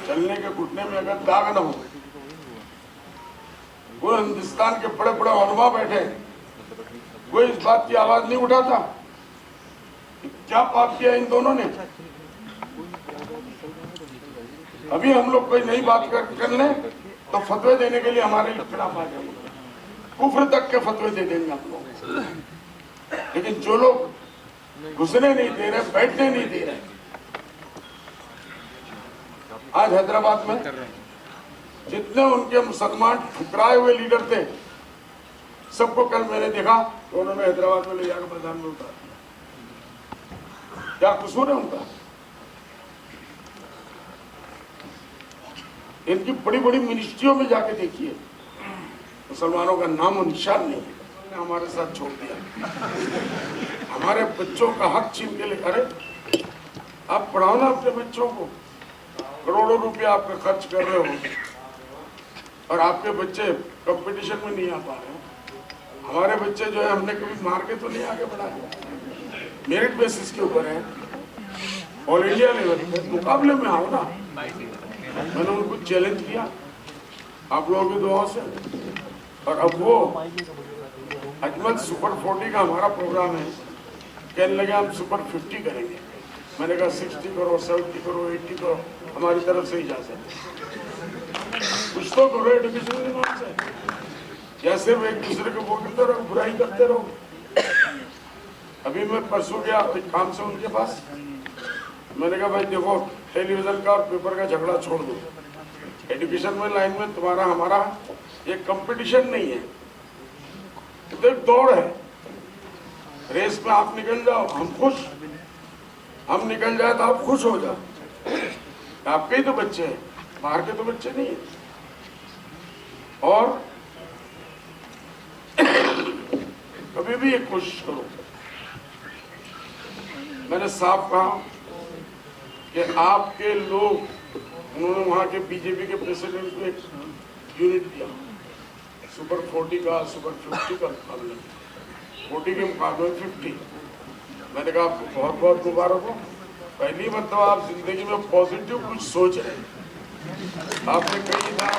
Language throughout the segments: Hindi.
चलने के घुटने में अगर दाग न हो, वो हिंदुस्तान के बड़े बड़े उलमा बैठे, कोई इस बात की आवाज नहीं उठाता। क्या पाप किया इन दोनों ने? अभी हम लोग कोई नई बात कर लें तो फतवे देने के लिए हमारे खिलाफ आ जाएंगे, कुफ्र तक के फतवे दे देंगे आप लोग। लेकिन जो लोग घुसने नहीं दे रहे, बैठने नहीं दे रहे, आज हैदराबाद में जितने उनके मुसलमान ठुकराए हुए लीडर थे, सबको कल मैंने देखा तो उन्होंने हैदराबाद में ले जाकर प्रधान में उतारा। क्या कसूर है उनका? इनकी बड़ी बड़ी मिनिस्ट्रियों में जाके देखिए, मुसलमानों का नाम और निशान नहीं है। हमारे साथ छोड़ दिया, हमारे बच्चों का हक छीन के लिए। अरे आप पढ़ाओ ना अपने बच्चों को, करोड़ों रुपया आपका खर्च कर रहे हो और आपके बच्चे कंपटीशन में नहीं आ पा रहे हो। हमारे बच्चे जो है, हमने कभी मार के तो नहीं आगे बढ़ाए, मेरिट बेसिस के ऊपर है, ऑल इंडिया लेवल पे मुकाबले में आओ ना। मैंने उनको चैलेंज किया आप लोगों की दुआओं से, और अब वो अजमल सुपर 40 का हमारा प्रोग्राम है, कहने लगे हम सुपर 50 करेंगे। मैंने कहा 60 करो, 70 करो, 80 करो, हमारी तरफ से ही जा सकते। कुछ तो करो एजुकेशन के नाम से, या सिर्फ एक दूसरे को बोलते रहो, बुराई करते रहो। अभी मैं परसों गया एक काम से उनके पास, मैंने कहा भाई देखो, टेलीविजन का और पेपर का झगड़ा छोड़ दो, एजुकेशन में लाइन में तुम्हारा हमारा एक कंपटीशन नहीं है, तो एक दौड़ है, रेस में आप निकल जाओ हम खुश, हम निकल जाए तो आप खुश हो जाओ। आपके ही तो बच्चे हैं, बाहर के तो बच्चे नहीं है। और कभी भी एक कोशिश करो, मैंने साफ कहा कि आपके लोग, उन्होंने वहाँ के बीजेपी के प्रेसिडेंट को एक यूनिट दिया, सुपर 40 का, सुपर 50 का मुकाबला, 40 के मुकाबले में 50। मैंने कहा आपको बहुत बहुत मुबारक हो, पहली मतलब आप जिंदगी में पॉजिटिव कुछ सोच रहे हैं। आपने कई बार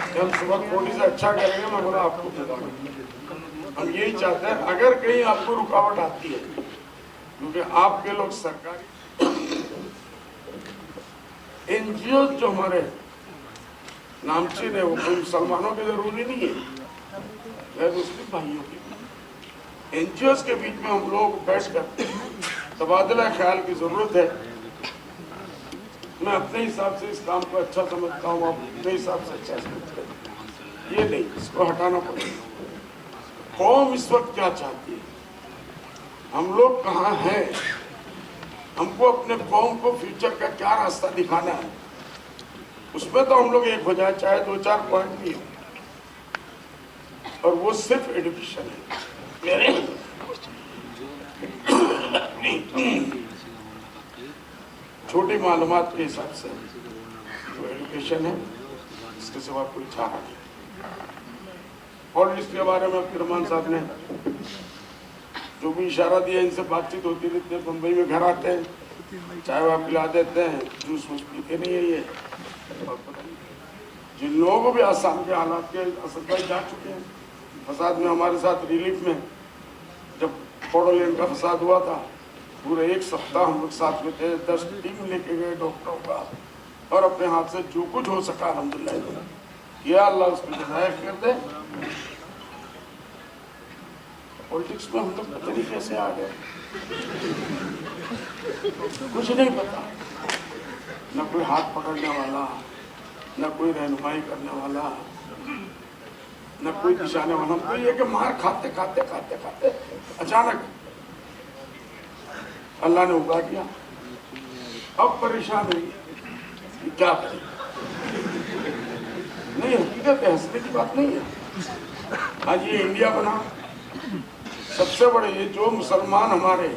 कि हम सुपर 40 से अच्छा करेंगे, मैं बोला आपको मुबारक। हम यही चाहते हैं, अगर कहीं आपको रुकावट आती है, क्योंकि आपके लोग सरकारी एनजीओ जो हमारे नामचीन है, वो कोई मुसलमानों के जरूरी नहीं है, मुस्लिम भाइयों के एनजीओ के बीच में हम लोग बैठ कर तबादला ख्याल की जरूरत है। मैं अपने हिसाब से इस काम को अच्छा समझता हूँ, आप अपने हिसाब से अच्छा समझते हैं, ये नहीं, इसको हटाना पड़ेगा। कौम इस वक्त क्या चाहती है, हम लोग कहाँ हैं, हमको अपने कौम को फ्यूचर का क्या रास्ता दिखाना है, उसमें तो हम लोग एक हो जाए, चाहे 2-4 पॉइंट भी हो, और वो सिर्फ एजुकेशन है। छोटी मालूमात के हिसाब से तो एजुकेशन है, इसके सिवा कोई चारा नहीं। पॉलिटिक्स के बारे में अब्दुर्रहमान साहब ने जो भी इशारा दिया, इनसे बातचीत होती रहती है, मुंबई में घर आते हैं, चाय वहाँ पिला देते हैं, जूस वूस पीते नहीं है ये। जिन लोगों को भी आसाम के हालात के असर भाई जा चुके हैं, फसाद में हमारे साथ रिलीफ में, जब बोडोलैंड का फसाद हुआ था, पूरे 1 सप्ताह हम लोग साथ में थे, 10 टीम लेके गए डॉक्टरों का, और अपने हाथ से जो कुछ हो सका अल्हम्दुलिल्लाह किया, अल्लाह उसको हिदायत कर दे। पॉलिटिक्स में हम लोग पता नहीं कैसे आ गए, कुछ नहीं पता, न कोई हाथ पकड़ने वाला, न कोई रहनुमाई करने वाला, न कोई दिशाने वाला। हम तो ये कि मार खाते खाते खाते खाते अचानक अल्लाह ने उगा दिया, अब परेशान हुई कि क्या करें। नहीं, हकीकत है, हंसने की बात नहीं है। आज ये इंडिया बना, सबसे बड़े ये जो मुसलमान हमारे,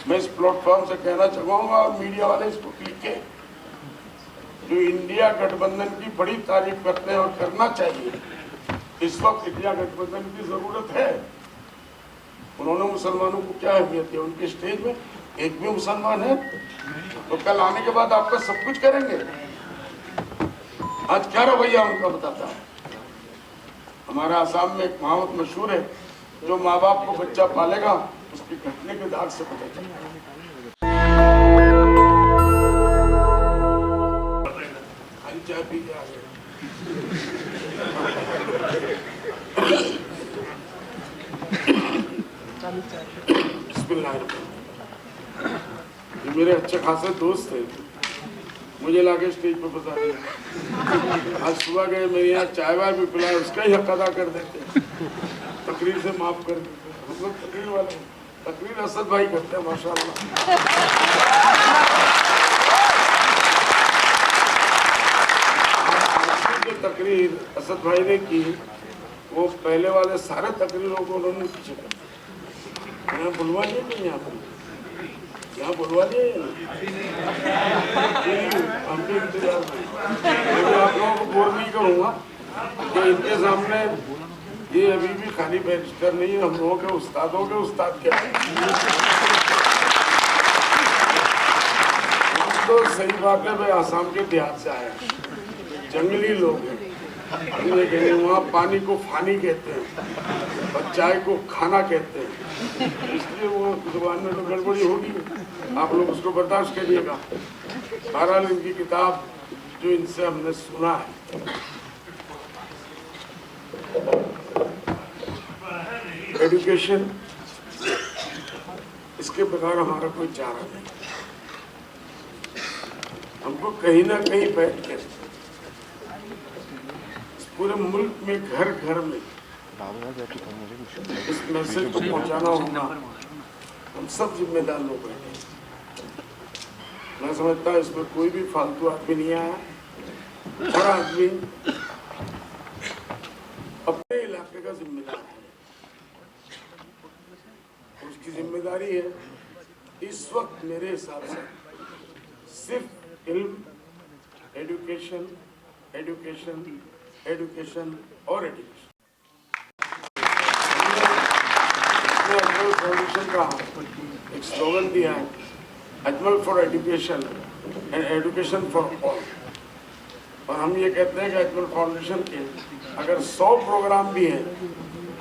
मैं इस प्लेटफॉर्म से कहना चाहूँगा, और मीडिया वाले इसको क्लिक के, जो इंडिया गठबंधन की बड़ी तारीफ करते हैं और करना चाहिए, इस वक्त इंडिया गठबंधन की जरूरत है। उन्होंने मुसलमानों को क्या अहमियत है, उनके स्टेज में एक भी मुसलमान है? तो कल आने के बाद आपका सब कुछ करेंगे। आज क्या रवैया उनका बताता है। हमारे आसाम में एक कहावत मशहूर है, जो माँ बाप को बच्चा पालेगा उसकी घटने के दाग से पता चलेगा। चाय पी के आ गए। ये मेरे अच्छे खासे दोस्त थे, मुझे लाके स्टेज पे बता दिया। आज सुबह गए, मेरे यहाँ चाय वाय भी पिलाए, उसका ही हक अदा कर देते, तकरीर से माफ कर देते। हम लोग तकरीर वाले, तकरीर असद भाई करते हैं माशाल्लाह। जो तकरीर असद भाई ने की, वो पहले वाले सारे तकरीरों को उन्होंने पीछे कर दिया। यहाँ बुलवा दिए नहीं, यहाँ बुलवा दिए। हम भी इंतजार में, आप लोगों को बोर नहीं करूँगा कि इनके सामने ये अभी भी खाली बैरिस्टर नहीं है, हम लोगों के उस्तादों के उस्ताद क्या है। हम तो सही बात है भाई, आसाम के देहात से आए हैं, जंगली लोग हैं। वहाँ पानी को फानी कहते हैं और चाय को खाना कहते हैं, इसलिए वो जुबान में तो गड़बड़ी होगी, आप लोग उसको बर्दाश्त करिएगा। बहरहाल इनकी किताब जो इनसे हमने सुना है, एजुकेशन, इसके बगैर हमारा कोई चारा नहीं। हमको कहीं ना कहीं बैठ के पूरे मुल्क में घर घर में इस मैसेज को पहुंचाना होगा। हम सब जिम्मेदार लोग हैं। मैं समझता हूँ इसमें कोई भी फालतू आदमी नहीं आया। हर आदमी अपने इलाके का जिम्मेदार है, उसकी जिम्मेदारी है इस वक्त मेरे हिसाब से सिर्फ इल्म, एजुकेशन, एजुकेशन, एजुकेशन और एजुकेशन। अजमल फाउंडेशन का एक स्लोगन दिया है, Ajmal for education and education for all. और हम ये कहते हैं कि अजमल फाउंडेशन के अगर 100 प्रोग्राम भी हैं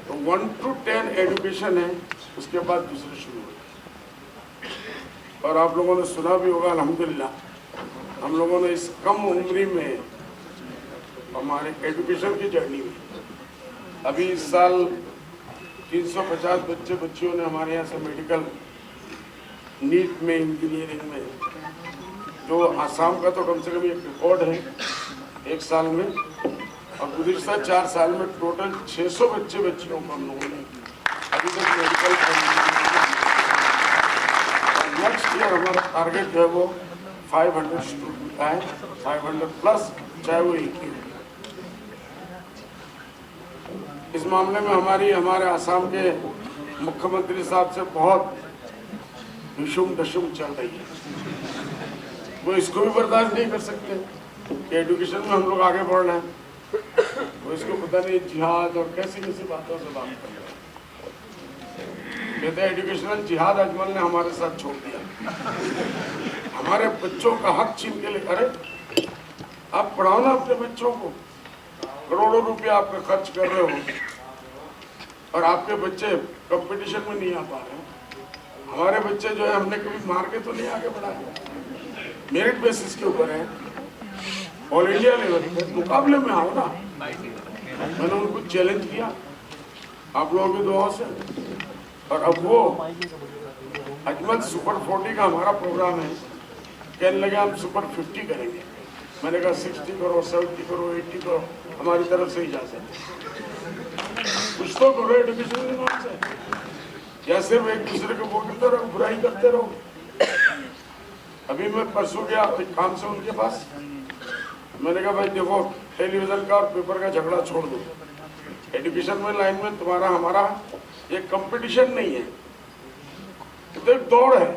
तो 1 to 10 एजुकेशन है, उसके बाद दूसरे शुरू हो। और आप लोगों ने सुना भी होगा, अल्हम्दुलिल्लाह हम लोगों ने इस कम उम्री में हमारे एजुकेशन की जर्नी में अभी इस साल 350 बच्चे बच्चियों ने हमारे यहाँ से मेडिकल, नीट में, इंजीनियरिंग में, जो आसाम का तो कम से कम एक रिकॉर्ड है एक साल में। और गुज़िश्ता 4 साल में टोटल 600 बच्चे बच्चियों को हम लोगों ने अभी तक मेडिकल। नेक्स्ट ईयर हमारा टारगेट जो है वो 500 स्टूडेंट का है, 500 प्लस, चाहे वो एक ही। इस मामले में हमारे आसाम के मुख्यमंत्री साहब से बहुत विषुम दशुम चल रही है। वो इसको भी बर्दाश्त नहीं कर सकते कि एजुकेशन में हम लोग आगे बढ़ रहे हैं। वो इसको पता नहीं जिहाद और कैसी कैसी बातों से बात कर रहे हैं। कहते हैं एजुकेशनल जिहाद अजमल ने हमारे साथ छोड़ दिया, हमारे बच्चों का हक छीन के ले। अरे आप पढ़ाओ ना अपने बच्चों को, करोड़ों रुपया आपका खर्च कर रहे हो और आपके बच्चे कंपटीशन में नहीं आ पा रहे हैं। हमारे बच्चे जो है हमने कभी मार के तो नहीं आगे बढ़ाए, मेरिट बेसिस के ऊपर है, ऑल इंडिया लेवल पे मुकाबले में आओ ना। मैंने उनको चैलेंज किया आप लोगों की दुआओं से, और अब वो अजमल सुपर 40 का हमारा प्रोग्राम है, कहने लगे हम सुपर 50 करेंगे। मैंने कहा 60 करो, 70 करो, 80 करो, हमारी तरफ से इजाजत है। कुछ तो करो एजुकेशन के नाम से, या सिर्फ एक दूसरे को बोलते रहो, बुराई करते रहो। अभी मैं परसों गया एक काम से उनके पास, मैंने कहा भाई देखो, टेलीविजन का और पेपर का झगड़ा छोड़ दो, एजुकेशन में लाइन में तुम्हारा हमारा ये कंपटीशन नहीं है, तो एक दौड़ है,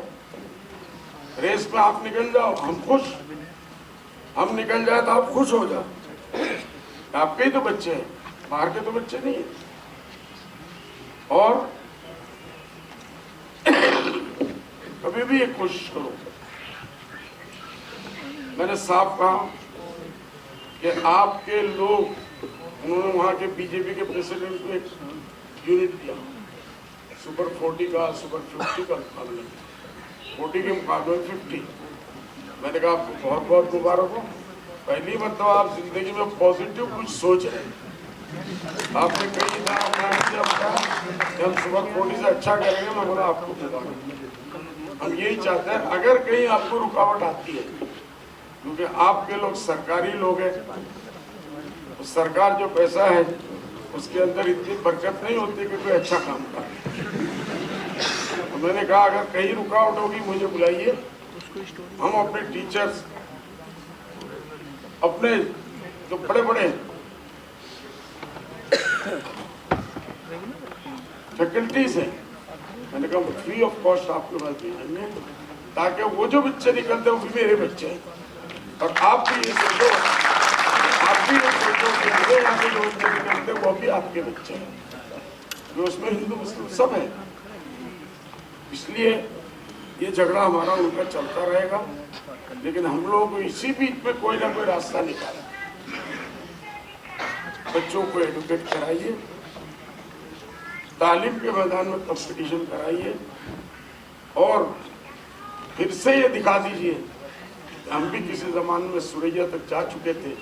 रेस में आप निकल जाओ हम खुश, हम निकल जाए तो आप खुश हो जाओ। आपके ही तो बच्चे हैं, बाहर के तो बच्चे नहीं है। और कभी भी एक कोशिश करो। मैंने साफ कहा कि आपके लोग, उन्होंने वहां के बीजेपी के प्रेसिडेंट को एक यूनिट दिया, सुपर 40 का, सुपर 50 का मुकाबले, 40 के मुकाबले 50। मैंने कहा आपको बहुत बहुत मुबारक हो, पहली मतलब आप जिंदगी में पॉजिटिव कुछ सोच रहे हैं। आपने कई बार हम सुपर 40 से अच्छा करेंगे, मैं बोला आपको मुबारक। हम यही चाहते हैं, अगर कहीं आपको रुकावट आती है, क्योंकि आपके लोग सरकारी लोग हैं, तो सरकार जो पैसा है उसके अंदर इतनी बरकत नहीं होती कि कोई अच्छा काम करे। तो मैंने कहा अगर कहीं रुकावट होगी मुझे बुलाइए, हम अपने टीचर्स, अपने जो बड़े बड़े फैकल्टीज हैं, मैंने कहा फ्री ऑफ कॉस्ट आपके पास भेजेंगे, ताकि वो जो बच्चे निकलते हैं वो भी मेरे बच्चे हैं। और आप भी ये सोचो, कि मेरे यहाँ के लोग जो निकलते वो भी आपके बच्चे हैं, जो उसमें हिंदू मुस्लिम सब है। इसलिए ये झगड़ा हमारा उनका चलता रहेगा, लेकिन हम लोगों को इसी बीच में कोई ना कोई रास्ता निकाला। बच्चों को एडुकेट कराइए, तालीम के मैदान में कंपटीशन कराइए, और फिर से ये दिखा दीजिए कि हम भी किसी जमाने में सुरैया तक जा चुके थे,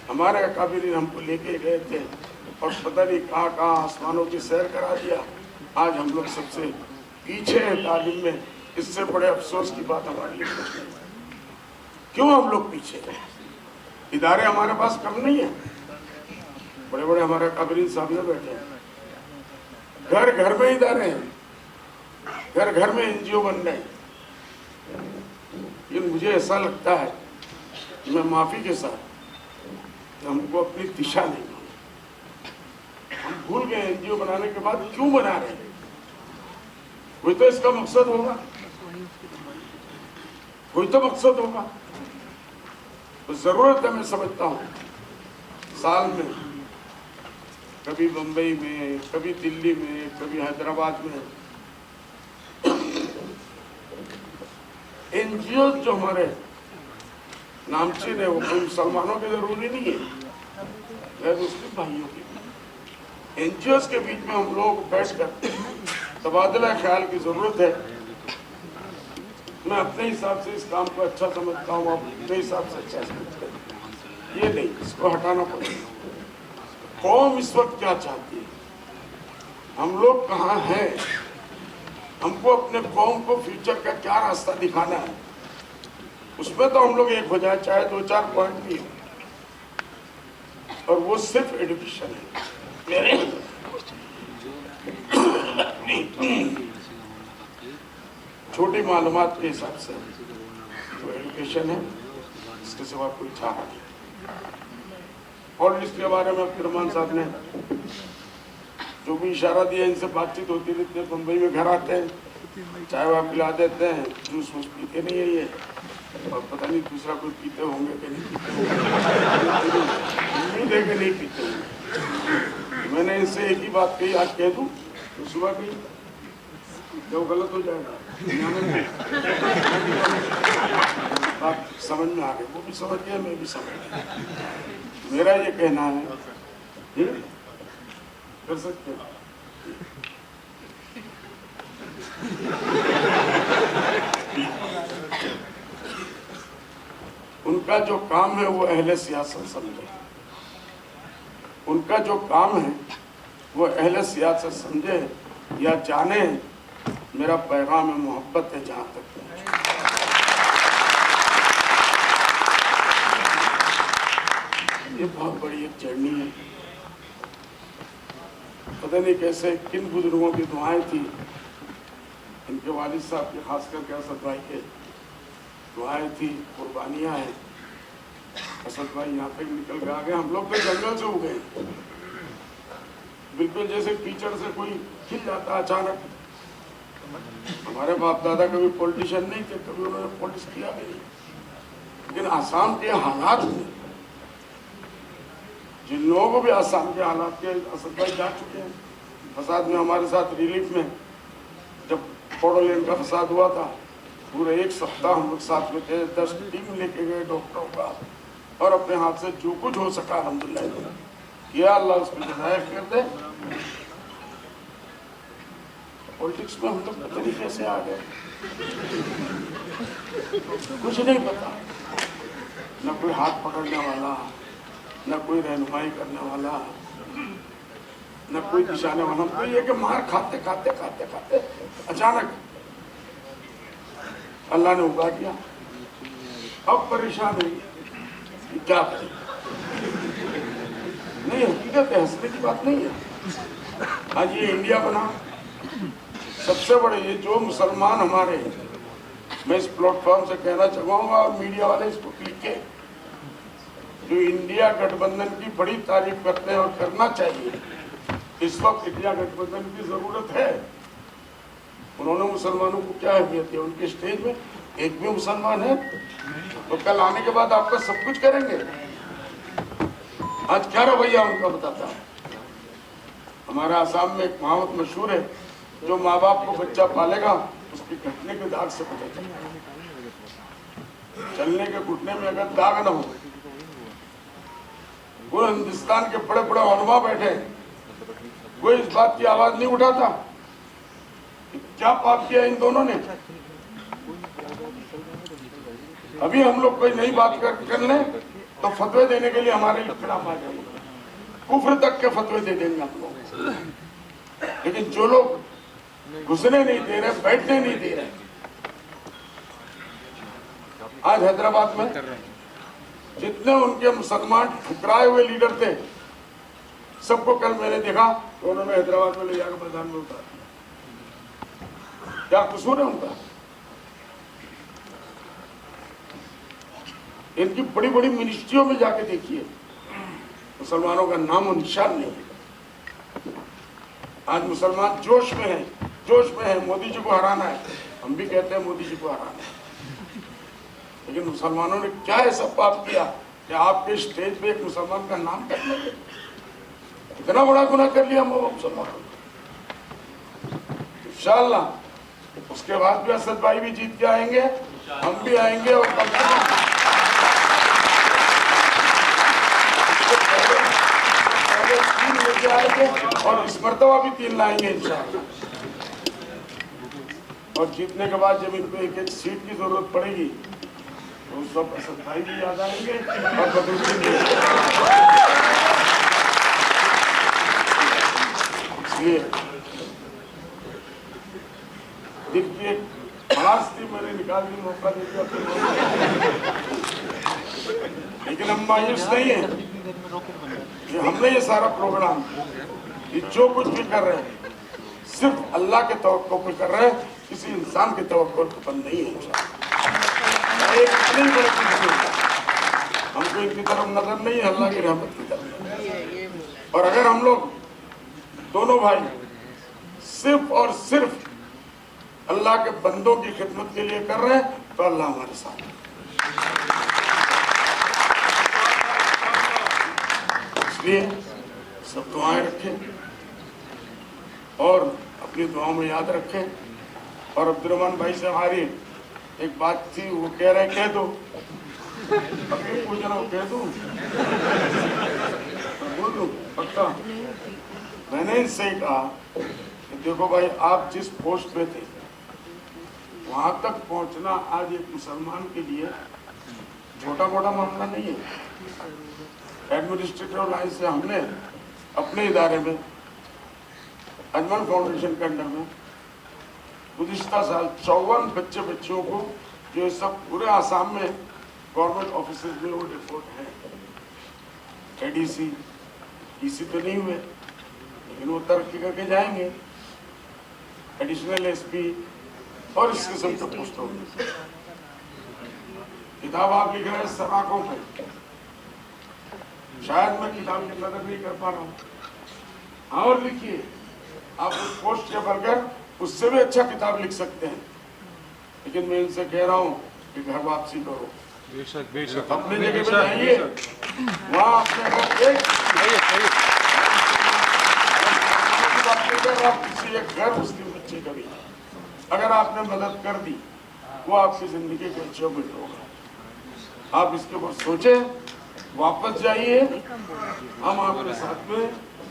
हमारे अकाबिरीन हमको लेके गए थे और पता नहीं कहाँ कहाँ आसमानों की सैर करा दिया। आज हम लोग सबसे पीछे हैं तालीम में। इससे बड़े अफसोस की बात हमारे लिए कुछ नहीं। क्यों हम लोग पीछे हैं? इदारे हमारे पास कम नहीं है, बड़े बड़े हमारे अकाबिरीन सामने बैठे हैं, घर घर में इदारे हैं, घर घर में एनजीओ बन रहे हैं। लेकिन मुझे ऐसा लगता है कि मैं माफी के साथ, हमको अपनी दिशा नहीं मालूम। हम भूल गए एनजीओ बनाने के बाद क्यों बना रहे हैं। कोई तो इसका मकसद होगा, कोई तो मकसद होगा। तो जरूरत है, मैं समझता हूँ, साल में कभी बंबई में, कभी दिल्ली में, कभी हैदराबाद में एनजीओ जो हमारे नामचीन है, वो कोई मुसलमानों के जरूरी नहीं है, मुस्लिम भाइयों के एनजीओ के बीच में हम लोग बैठ कर तबादला ख्याल की जरूरत है। मैं अपने हिसाब से इस काम को अच्छा समझता हूँ, आप अपने हिसाब से अच्छा समझते हैं, ये नहीं, इसको हटाना पड़ेगा। कौम इस वक्त क्या चाहती है, हम लोग कहाँ हैं, हमको अपने कौम को फ्यूचर का क्या रास्ता दिखाना है, उसमें तो हम लोग एक हो जाए, चाहे 2-4 पॉइंट भी हो, और वो सिर्फ एजुकेशन है। मेरे छोटी मालूमात के हिसाब से जो एजुकेशन है, इसके सिवा कोई चाह नहीं। और इसके बारे में अब्दुर्रहमान साहब ने जो भी इशारा दिया, इनसे बातचीत होती रहती है, मुंबई में घर आते हैं, चाय वाय पिला देते हैं, जूस वूस पीते नहीं है ये, और पता नहीं दूसरा कोई पीते होंगे कि नहीं पीते होंगे, कि नहीं पीते होंगे। मैंने इनसे एक ही बात कही, आज कह दूं तो सुबह कही, जो गलत हो जाएगा बात समझ में आ गई, वो भी समझ गया, मैं भी समझ गया। मेरा ये कहना है, कर सकते हैं। उनका जो काम है वो अहले सियासत समझे, उनका जो काम है वो अहले सियासत समझे या जाने। मेरा पैगाम है, मोहब्बत है जहां तक पहुंचे। ये बहुत बड़ी एक जर्नी है, पता नहीं कैसे किन बुजुर्गों की दुआएं थी, इनके वालिद साहब के, खास करके असद भाई के दुआएं थी, कुर्बानियां हैं। असद भाई यहाँ तक निकल के आ गए, हम लोग तो जंगल से हो गए, बिल्कुल जैसे कीचड़ से कोई खिल जाता अचानक। हमारे बाप दादा कभी पॉलिटिशियन नहीं थे, कभी उन्होंने पॉलिटिक्स किया भी नहीं, लेकिन आसाम के हालात में, जिन लोगों को भी आसाम के हालात के असद भाई जा चुके हैं, फसाद में हमारे साथ रिलीफ में, जब बोडोलैंड का फसाद हुआ था पूरे एक सप्ताह हम लोग साथ में थे, 10 टीम लेके गए डॉक्टरों का, और अपने हाथ से जो कुछ हो सका अल्हम्दुलिल्लाह किया। अल्लाह उसको हिदायत कर दे। पॉलिटिक्स में हम लोग पता नहीं कैसे आ गए, कुछ नहीं पता, न कोई हाथ पकड़ने वाला, न कोई रहनुमाई करने वाला, न कोई दिशाने वाला। तो ये कि मार खाते खाते खाते खाते अचानक अल्लाह ने उगा दिया। अब परेशान हुई कि क्या करें। नहीं, हकीकत है, हंसने की बात नहीं है। आज ये इंडिया बना, सबसे बड़े ये जो मुसलमान हमारे, मैं इस प्लेटफॉर्म से कहना चाहूँगा और मीडिया वाले इसको क्लिक के, जो इंडिया गठबंधन की बड़ी तारीफ करते हैं और करना चाहिए। इस वक्त इंडिया गठबंधन की जरूरत है। उन्होंने मुसलमानों को क्या अहमियत है, उनके स्टेज में एक भी मुसलमान है तो कल आने के बाद आपका सब कुछ करेंगे। आज क्या रवैया उनका बताता है। हमारा आसाम में एक कहावत मशहूर है, जो माँ बाप को बच्चा पालेगा उसके घटने के दाग से पता चलेगा। चलने के घुटने में अगर दाग न हो, पूरे हिंदुस्तान के बड़े बड़े उलमा बैठे, कोई इस बात की आवाज नहीं उठाता कि क्या पाप किया इन दोनों ने। अभी हम लोग कोई नई बात कर लें तो फतवे देने के लिए हमारे खिलाफ आ जाएंगे, कुफ्र तक के फतवे दे देंगे हम लोग। लेकिन जो लोग घुसने नहीं दे रहे, बैठने नहीं दे रहे, आज हैदराबाद में जितने उनके मुसलमान ठुकराए हुए लीडर थे, सबको कल मैंने देखा तो उन्होंने हैदराबाद में ले जाकर मैदान में उतार दिया। क्या कसूर है उनका? इनकी बड़ी बड़ी मिनिस्ट्रियों में जाके देखिए, मुसलमानों का नाम और निशान नहीं है। आज मुसलमान जोश में है, जोश में है, मोदी जी को हराना है। हम भी कहते हैं मोदी जी को हराना है, लेकिन मुसलमानों ने क्या ऐसा पाप किया कि आपके स्टेज पे एक मुसलमान का नाम कर लेंगे? इतना बड़ा गुनाह कर लिया मुसलमानों ने। इंशाअल्लाह उसके बाद भी असद भाई भी जीत के आएंगे, हम भी आएंगे, और कम से कम तीन लेके आएंगे, और इस मर्तबा भी 3 लाएंगे इंशाअल्लाह। और जीतने के बाद जब इनको एक एक सीट की जरूरत पड़ेगी तो सब असद भाई भी याद आएंगे और बदरुद्दीन भी। इसलिए देखिए, खलास थी, मैंने निकाल दी, मौका दे दिया, लेकिन हम मायूस नहीं है कि हमने ये सारा प्रोग्राम, ये जो कुछ भी कर रहे हैं, सिर्फ अल्लाह के तवक्कुल पे कर रहे हैं, किसी इंसान के तवक्कुल पर नहीं है। हमको इनकी तरफ नजर नहीं है, अल्लाह की रहमत की तरफ। और अगर हम लोग दोनों भाई सिर्फ और सिर्फ अल्लाह के बंदों की खिदमत के लिए कर रहे हैं तो अल्लाह हमारे साथ है। इसलिए सब दुआएं रखें और अपनी दुआओं में याद रखें। और अब्दुर्रहमान भाई से हमारी एक बात थी, वो कह रहे कह दो, अभी पूछ रहा हूँ कह दूं, बोल दूं पक्का। मैंने इनसे कहा कि देखो भाई, आप जिस पोस्ट पे थे वहां तक पहुंचना आज एक मुसलमान के लिए छोटा मोटा मामला नहीं है। एडमिनिस्ट्रेटिव लाइन से हमने अपने इदारे में, अजमल फाउंडेशन के अंडर में, गुज़िश्ता साल 54 बच्चियों को, जो सब पूरे आसाम में गवर्नमेंट ऑफिस में वो रिपोर्ट है, एडीसी ईसी तो नहीं हुए लेकिन वो तरक्की करके जाएंगे, एडिशनल एसपी और इस किस्म के पोस्टों में। किताब आप लिख रहे हैं सराखों पे, शायद मैं किताब की कदर नहीं कर पा रहा हूँ। हाँ, और लिखिए, आप उस पोस्ट के बगैर उससे भी अच्छा किताब लिख सकते हैं। लेकिन मैं इनसे कह रहा हूँ कि घर वापसी करो, बेशक बेशक अपनी जगह पे जाइए, वहाँ अपने घर आप किसी एक घर मुस्लिम बच्चे का भी अगर आपने मदद कर दी वो आपकी जिंदगी के अचीवमेंट होगा। आप इसके ऊपर सोचें, वापस जाइए, हम आपके साथ में,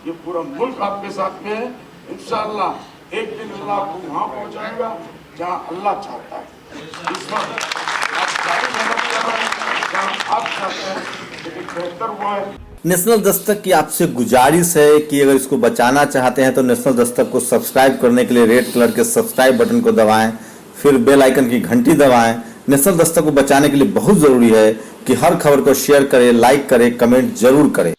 ये पूरा मुल्क आपके साथ में है। इंशाअल्लाह एक दिन अल्लाह आपको वहां पहुंचाएगा जहां अल्लाह चाहता है। इस वक्त आप सारी मेहनत कर रहे हैं जहां आप चाहते हैं, लेकिन बेहतर हुआ है। नेशनल दस्तक की आपसे गुजारिश है कि अगर इसको बचाना चाहते हैं तो नेशनल दस्तक को सब्सक्राइब करने के लिए रेड कलर के सब्सक्राइब बटन को दबाएं, फिर बेल आइकन की घंटी दबाएं। नेशनल दस्तक को बचाने के लिए बहुत जरूरी है कि हर खबर को शेयर करें, लाइक करें, कमेंट जरूर करें।